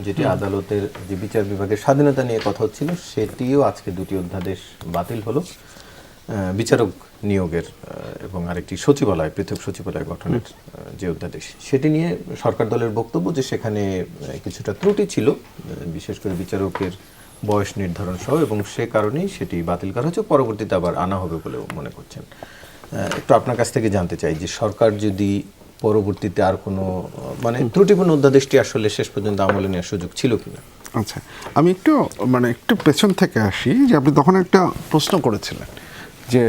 যেটি আদালতের যে বিচার বিভাগের স্বাধীনতা নিয়ে কথা হচ্ছিল, সেটিও আজকে দুটি অধ্যাদেশ বাতিল হলো। বিচারক নিয়োগের এবং আরেকটি সচিবালয়, পৃথক সচিবালয় গঠনের যে অধ্যাদেশ, সেটি নিয়ে সরকার দলের বক্তব্য যে সেখানে কিছুটা ত্রুটি ছিল, বিশেষ করে বিচারকের বয়স নির্ধারণ সহ, এবং সে কারণেই সেটি বাতিল করা হচ্ছে, পরবর্তীতে আবার আনা হবে বলেও মনে করছেন। একটু আপনার কাছ থেকে জানতে চাই যে সরকার যদি পরবর্তীতে আর কোনো ত্রুটিপূর্ণ অধ্যাদেশটি আসলে শেষ পর্যন্ত আমলে নেওয়ার সুযোগ ছিল কিনা। আচ্ছা, আমি একটু পেছন থেকে আসি, যে আপনি তখন একটা প্রশ্ন করেছিলেন যে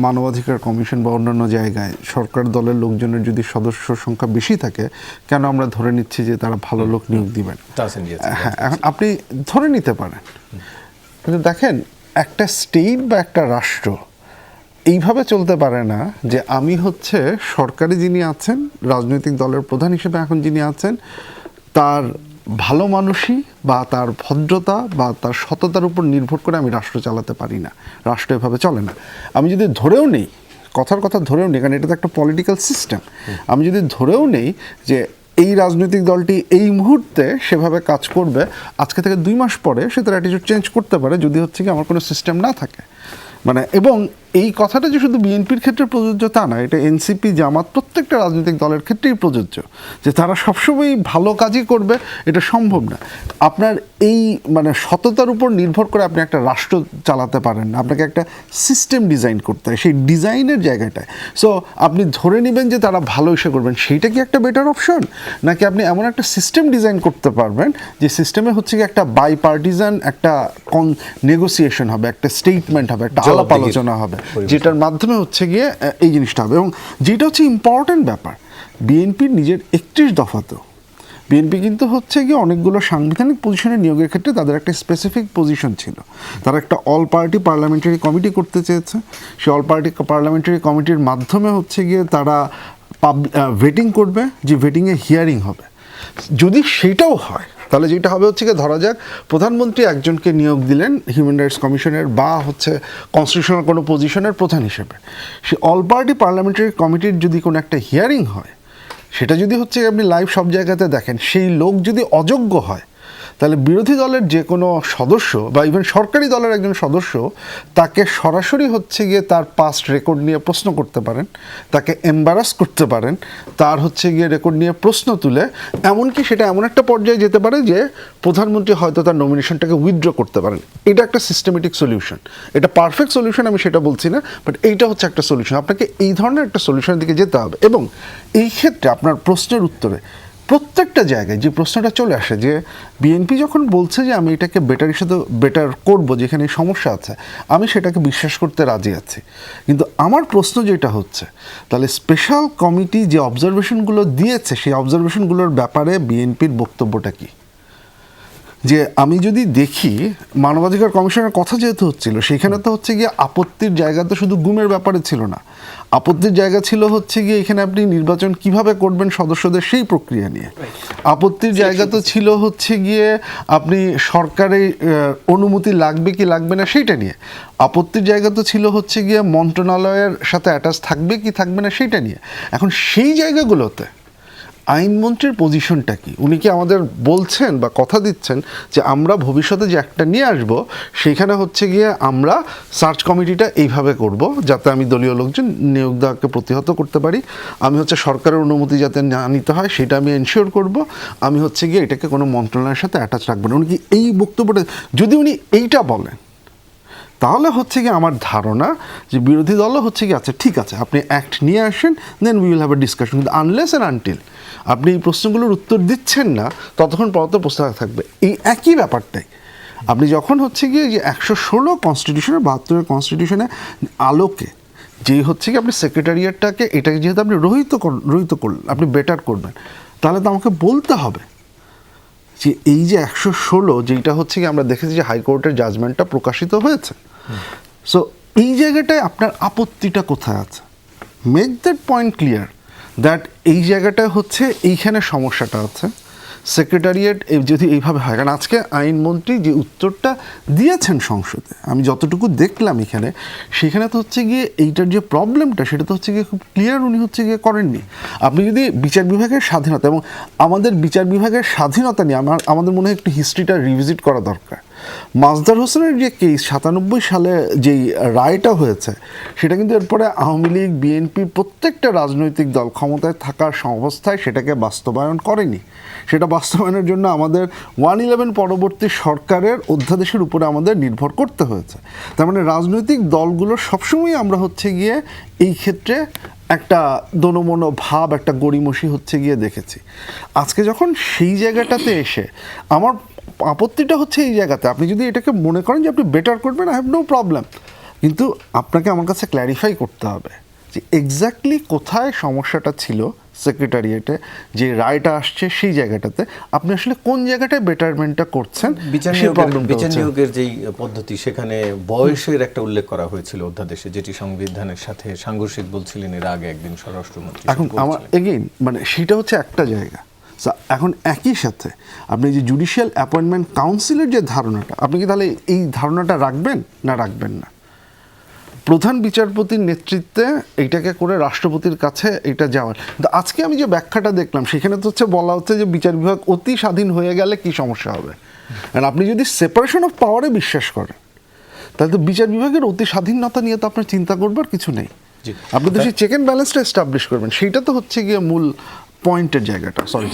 মানবাধিকার কমিশন বা অন্যান্য জায়গায় সরকার দলের লোকজনের যদি সদস্য সংখ্যা বেশি থাকে, কেন আমরা ধরে নিচ্ছি যে তারা ভালো লোক নিয়োগ দিবেন। হ্যাঁ, এখন আপনি ধরে নিতে পারেন, কিন্তু দেখেন একটা স্টেট বা একটা রাষ্ট্র এইভাবে চলতে পারে না যে আমি সরকারি যিনি আছেন, রাজনৈতিক দলের প্রধান হিসেবে এখন যিনি আছেন, তার ভালো মানুষই বা তার ভদ্রতা বা তার সততার উপর নির্ভর করে আমি রাষ্ট্র চালাতে পারি না। রাষ্ট্র এভাবে চলে না। আমি যদি ধরেও নেই, কথার কথা ধরেও নেই, কারণ এটা তো একটা পলিটিক্যাল সিস্টেম, আমি যদি ধরেও নেই যে এই রাজনৈতিক দলটি এই মুহূর্তে সেভাবে কাজ করবে, আজকে থেকে 2 মাস পরে সে তার অ্যাটিটিউড চেঞ্জ করতে পারে, যদি কি আমার কোনো সিস্টেম না থাকে। এবং এই কথাটা যে শুধু বিএনপির ক্ষেত্রে প্রযোজ্য তা না, এটা এনসিপি, জামাত, প্রত্যেকটা রাজনৈতিক দলের ক্ষেত্রেই প্রযোজ্য, যে তারা সবসময় ভালো কাজই করবে, এটা সম্ভব না। আপনার এই সততার উপর নির্ভর করে আপনি একটা রাষ্ট্র চালাতে পারেন না, আপনাকে একটা সিস্টেম ডিজাইন করতে হয়, সেই ডিজাইনের জায়গাটায়। সো আপনি ধরে নেবেন যে তারা ভালো ইসে করবেন, সেইটা কি একটা বেটার অপশন, নাকি আপনি এমন একটা সিস্টেম ডিজাইন করতে পারবেন যে সিস্টেমে একটা বাই পার্টিজান একটা নেগোসিয়েশন হবে, একটা স্টেটমেন্ট হবে, একটা আলাপ আলোচনা হবে, যেটার মাধ্যমে এই জিনিসটা হবে। এবং যেটা ইম্পর্টেন্ট ব্যাপার, বিএনপির নিজের 31 দফাতেও বিএনপি কিন্তু অনেকগুলো সাংবিধানিক পজিশনে নিয়োগের ক্ষেত্রে তাদের একটা স্পেসিফিক পজিশন ছিল। তারা একটা অল পার্টি পার্লামেন্টারি কমিটি করতে চেয়েছে, সেই অল পার্টি পার্লামেন্টারি কমিটির মাধ্যমে তারা ভেটিং করবে, যে ভেটিংয়ে হিয়ারিং হবে। যদি সেটাও হয়, তাহলে যেটা হবে ধরা যাক প্রধানমন্ত্রী একজনকে নিয়োগ দিলেন হিউম্যান রাইটস কমিশনের বা কনস্টিটিউশনাল কোনো পজিশনের প্রধান হিসেবে, সে অল পার্টি পার্লামেন্টারি কমিটির যদি কোনো একটা হিয়ারিং হয়, সেটা যদি আপনি লাইভ সব জায়গাতে দেখেন, সেই লোক যদি অযোগ্য হয়, তাহলে বিরোধী দলের যে কোনো সদস্য বা ইভেন সরকারি দলের একজন সদস্য তাকে সরাসরি তার পাস্ট রেকর্ড নিয়ে প্রশ্ন করতে পারেন, তাকে এম্বারাস করতে পারেন, তার রেকর্ড নিয়ে প্রশ্ন তুলে, এমনকি সেটা এমন একটা পর্যায়ে যেতে পারে যে প্রধানমন্ত্রী হয়তো তার নমিনেশনটাকে উইথড্র করতে পারেন। এটা একটা সিস্টেমেটিক সলিউশন, এটা পারফেক্ট সলিউশন আমি সেটা বলছি না, বাট এইটা একটা সলিউশন। আপনাকে এই ধরনের একটা সলিউশনের দিকে যেতে হবে। এবং এই ক্ষেত্রে আপনার প্রশ্নের উত্তরে প্রত্যেকটা জায়গায় যে প্রশ্নটা চলে আসে যে বিএনপি যখন বলছে যে আমি এটাকে বেটার করব, যেখানে সমস্যা আছে, আমি সেটাকে বিশ্বাস করতে রাজি আছি, কিন্তু আমার প্রশ্ন যেটা তাহলে স্পেশাল কমিটি যে অবজারভেশনগুলো দিয়েছে, সেই অবজারভেশনগুলোর ব্যাপারে বিএনপির বক্তব্যটা কি? যে আমি যদি দেখি মানবাধিকার কমিশনের কথা যেহেতু হচ্ছিল, সেখানে তো আপত্তির জায়গা তো শুধু গুমের ব্যাপারে ছিল না, আপত্তির জায়গা ছিল এখানে আপনি নির্বাচন কিভাবে করবেন সদস্যদের সেই প্রক্রিয়া নিয়ে, আপত্তির জায়গা তো ছিল আপনি সরকারের অনুমতি লাগবে কি লাগবে না সেইটা নিয়ে, আপত্তির জায়গা তো ছিল মন্ত্রণালয়ের সাথে অ্যাটাচ থাকবে কি থাকবে না সেইটা নিয়ে। এখন সেই জায়গাগুলোতে আইনমন্ত্রীর পজিশনটা কি? উনি কি আমাদের বলছেন বা কথা দিচ্ছেন যে আমরা ভবিষ্যতে যে একটা নিয়ে আসব, সেইখানে আমরা সার্চ কমিটিটা এইভাবে করব যাতে আমি দলীয় লোকজন নিয়োগ দেওয়াকে প্রতিহত করতে পারি, আমি সরকারের অনুমতি যাতে না নিতে হয় সেটা আমি এনশিওর করব, আমি এটাকে কোনো মন্ত্রণালয়ের সাথে অ্যাটাচ রাখবো না। উনি কি এই বক্তব্যটা, যদি উনি এইটা বলেন, তাহলে আমার ধারণা যে বিরোধী দলও আচ্ছা ঠিক আছে, আপনি অ্যাক্ট নিয়ে আসেন, then we will have a discussion. কিন্তু আনলেস অ্যান্ড আনটিল আপনি এই প্রশ্নগুলোর উত্তর দিচ্ছেন না, ততক্ষণ পর্যন্ত প্রশ্ন থাকবে। এই একই ব্যাপারটাই আপনি যখন যে 116 কনস্টিটিউশনের 72 কনস্টিটিউশনের আলোকে যে আপনি সেক্রেটারিয়েটটাকে এটাকে যেহেতু আপনি রহিত করলেন, আপনি বেটার করবেন, তাহলে তো আমাকে বলতে হবে যে এই যে 116 যেটা আমরা দেখেছি যে হাইকোর্টের জাজমেন্টটা প্রকাশিত হয়েছে, সো এই জায়গাটায় আপনার আপত্তিটা কোথায় আছে? Make that point clear that এই জায়গাটা এইখানে সমস্যাটা আছে, সেক্রেটারিয়েট যদি এইভাবে হয়, কারণ আজকে আইনমন্ত্রী যে উত্তরটা দিয়েছেন সংসদে আমি যতটুকু দেখলাম এখানে, সেখানে তো হচ্ছে গিয়ে এইটার যে প্রবলেমটা সেটা তো হচ্ছে গিয়ে খুব ক্লিয়ার উনি হচ্ছে গিয়ে করেননি। আপনি যদি বিচার বিভাগের স্বাধীনতা এবং আমাদের বিচার বিভাগের স্বাধীনতা নিয়ে আমাদের মনে হয় একটু হিস্ট্রিটা রিভিজিট করা দরকার। মাজদার হোসেনের যে কেস 97 সালে যেই রায়টা হয়েছে, সেটা কিন্তু এরপরে আওয়ামী লীগ, বিএনপি প্রত্যেকটা রাজনৈতিক দল ক্ষমতায় থাকার অবস্থায় সেটাকে বাস্তবায়ন করেনি। সেটা বাস্তবায়নের জন্য আমাদের 111 পরবর্তী সরকারের অধ্যাদেশের উপরে আমাদের নির্ভর করতে হয়েছে। তার মানে রাজনৈতিক দলগুলো সবসময় আমরা হচ্ছে গিয়ে এই ক্ষেত্রে একটা দোনমনো ভাব, একটা গড়িমসি হচ্ছে গিয়ে দেখেছি। আজকে যখন সেই জায়গাটাতে এসে আমার আপত্তিটা হচ্ছে এই জায়গাতে, আপনি যদি এটাকে মনে করেন যে আপনি বেটার করবেন, আই হ্যাভ নো প্রবলেম, কিন্তু আপনাকে আমার কাছে ক্ল্যারিফাই করতে হবে যে এক্স্যাক্টলি কোথায় সমস্যাটা ছিল সেক্রেটারিয়েটে যে রায়টা আসছে সেই জায়গাটাতে আপনি আসলে কোন জায়গাটায় বেটারমেন্টটা করছেন। বিচার সেই প্রবলেমটা বিচার হচ্ছে। নিয়োগের যেই পদ্ধতি, সেখানে বয়সের একটা উল্লেখ করা হয়েছিল অধ্যাদেশে, যেটি সংবিধানের সাথে সাংঘর্ষিক বলছিলেন এর আগে একদিন স্বরাষ্ট্রমন্ত্রী। এখন আমার এগেইন মানে সেটা হচ্ছে একটা জায়গা। এখন একই সাথে আপনি যে জুডিশিয়াল অ্যাপয়েন্টমেন্ট কাউন্সিলের যে ধারণাটা, আপনি কি তাহলে এই ধারণাটা রাখবেন না রাখবেন না? প্রধান বিচারপতির নেতৃত্বে এইটাকে করে রাষ্ট্রপতির কাছে এটা যাওয়ার, কিন্তু আজকে আমি যে ব্যাখ্যাটা দেখলাম সেখানে তো হচ্ছে বলা হচ্ছে যে বিচার বিভাগ অতি স্বাধীন হয়ে গেলে কি সমস্যা হবে। আর আপনি যদি সেপারেশন অফ পাওয়ারে বিশ্বাস করেন তাহলে তো বিচার বিভাগের অতি স্বাধীনতা নিয়ে তো আপনার চিন্তা করবার কিছু নেই। আপনি তো সেই চেক অ্যান্ড ব্যালেন্সটা এস্টাবলিশ করবেন, সেইটা তো হচ্ছে গিয়ে মূল পয়েন্টের জায়গাটা। সরি